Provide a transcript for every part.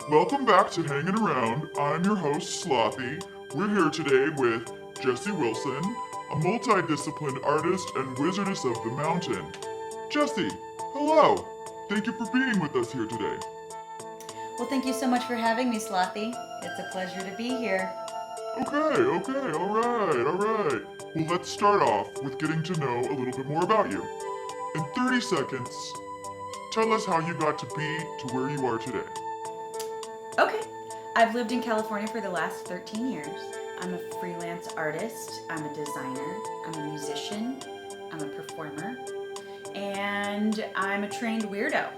Welcome back to Hanging Around. I'm your host, Slothee. We're here today with Jessie Wilson, a multidisciplined artist and wizardess of the mountain. Jessie, hello. Thank you for being with us here today. Well, thank you so much for having me, Slothee. It's a pleasure to be here. Okay, all right. Well, let's start off with getting to know a little bit more about you. In 30 seconds, tell us how you got to be to where you are today. Okay. I've lived in California for the last 13 years. I'm a freelance artist, I'm a designer, I'm a musician, I'm a performer, and I'm a trained weirdo.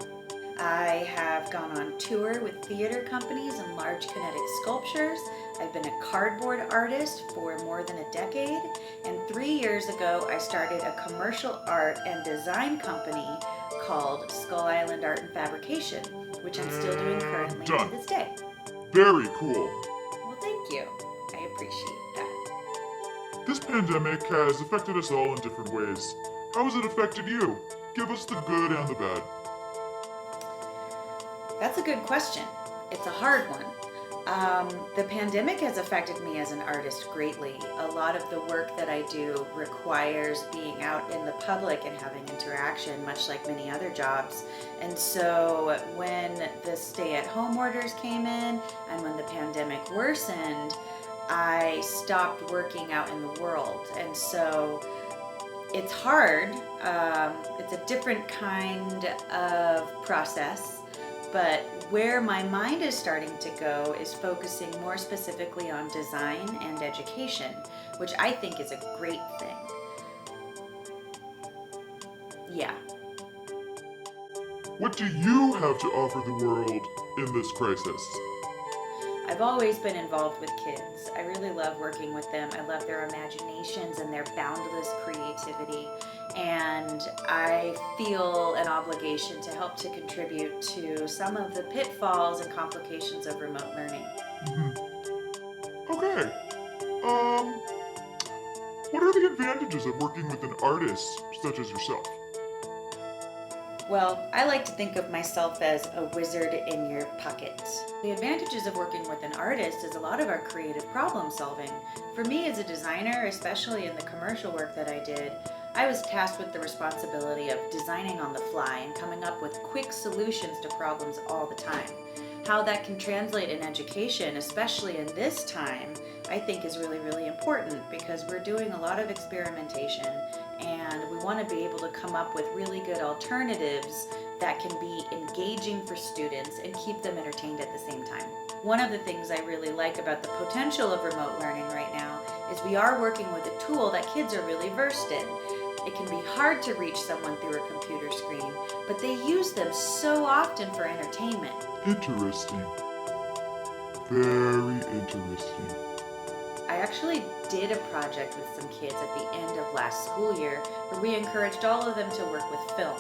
I have gone on tour with theater companies and large kinetic sculptures. I've been a cardboard artist for more than a decade, and 3 years ago I started a commercial art and design company called Skull Island Art and Fabrication, which I'm still doing currently Done. to this day. Very cool. Well, thank you. I appreciate that. This pandemic has affected us all in different ways. How has it affected you? Give us the good and the bad. That's a good question. It's a hard one. The pandemic has affected me as an artist greatly. A lot of the work that I do requires being out in the public and having interaction, much like many other jobs. And so when the stay-at-home orders came in and when the pandemic worsened, I stopped working out in the world. And so it's hard. It's a different kind of process. But where my mind is starting to go is focusing more specifically on design and education, which I think is a great thing. Yeah. What do you have to offer the world in this crisis? I've always been involved with kids. I really love working with them. I love their imaginations and their boundless creativity. And I feel an obligation to help to contribute to some of the pitfalls and complications of remote learning. Okay. What are the advantages of working with an artist such as yourself? Well, I like to think of myself as a wizard in your pocket. The advantages of working with an artist is a lot of our creative problem solving. For me as a designer, especially in the commercial work that I did, I was tasked with the responsibility of designing on the fly and coming up with quick solutions to problems all the time. How that can translate in education, especially in this time, I think is really, really important because we're doing a lot of experimentation and we want to be able to come up with really good alternatives that can be engaging for students and keep them entertained at the same time. One of the things I really like about the potential of remote learning right now is we are working with a tool that kids are really versed in. It can be hard to reach someone through a computer screen, but they use them so often for entertainment. Interesting. Very interesting. I actually did a project with some kids at the end of last school year where we encouraged all of them to work with film.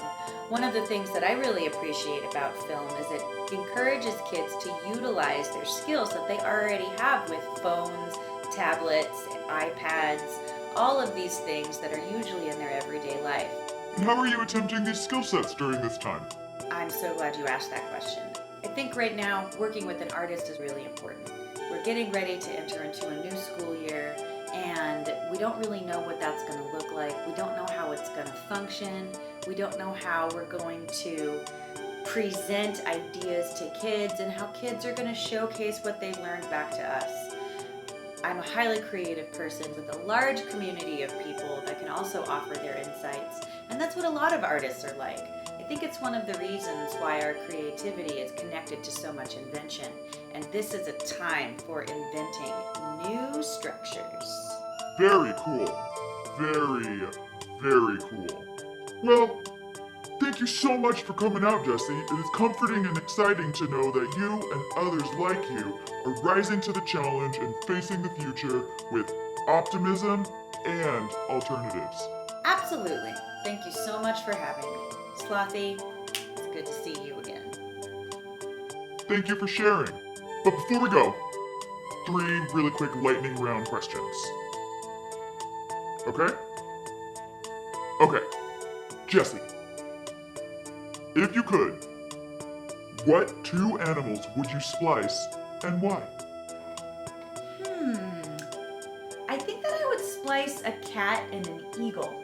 One of the things that I really appreciate about film is it encourages kids to utilize their skills that they already have with phones, tablets, iPads, all of these things that are usually in their everyday life. And how are you attempting these skill sets during this time? I'm so glad you asked that question. I think right now working with an artist is really important. We're getting ready to enter into a new school year and we don't really know what that's going to look like. We don't know how it's going to function. We don't know how we're going to present ideas to kids and how kids are going to showcase what they've learned back to us. I'm a highly creative person with a large community of people that can also offer their insights, and that's what a lot of artists are like. I think it's one of the reasons why our creativity is connected to so much invention, and this is a time for inventing new structures. Very cool. Very cool. Well, thank you so much for coming out, Jessie. It is comforting and exciting to know that you and others like you are rising to the challenge and facing the future with optimism and alternatives. Absolutely. Thank you so much for having me. Slothee, it's good to see you again. Thank you for sharing. But before we go, 3 really quick lightning round questions. Okay? Okay. Jessie, if you could, What two animals would you splice and why? I think that I would splice a cat and an eagle.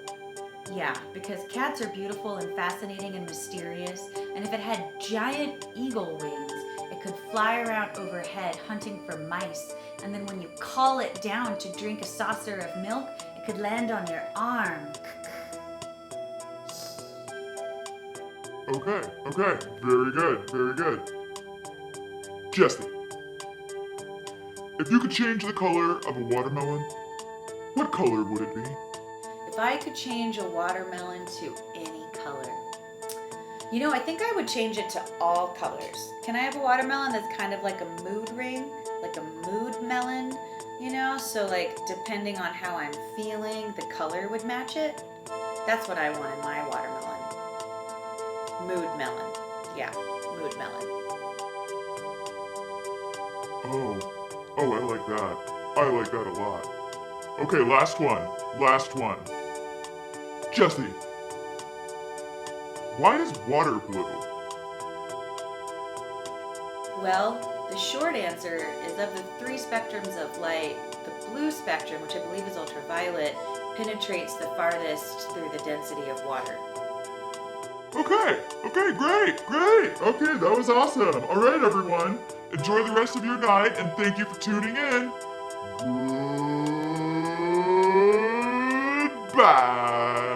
Yeah, because cats are beautiful and fascinating and mysterious, and if it had giant eagle wings, it could fly around overhead hunting for mice, and then when you call it down to drink a saucer of milk, it could land on your arm. Okay, very good, very good. Jesse, if you could change the color of a watermelon, what color would it be? If I could change a watermelon to any color, I think I would change it to all colors. Can I have a watermelon that's kind of like a mood ring, like a mood melon, So depending on how I'm feeling, the color would match it. That's what I want in my watermelon. Mood melon. Yeah, mood melon. Oh, I like that. I like that a lot. Okay, last one. Jesse, why is water blue? Well, the short answer is of the three spectrums of light, the blue spectrum, which I believe is ultraviolet, penetrates the farthest through the density of water. Okay, great. Okay, that was awesome. All right, everyone. Enjoy the rest of your night, and thank you for tuning in. Goodbye.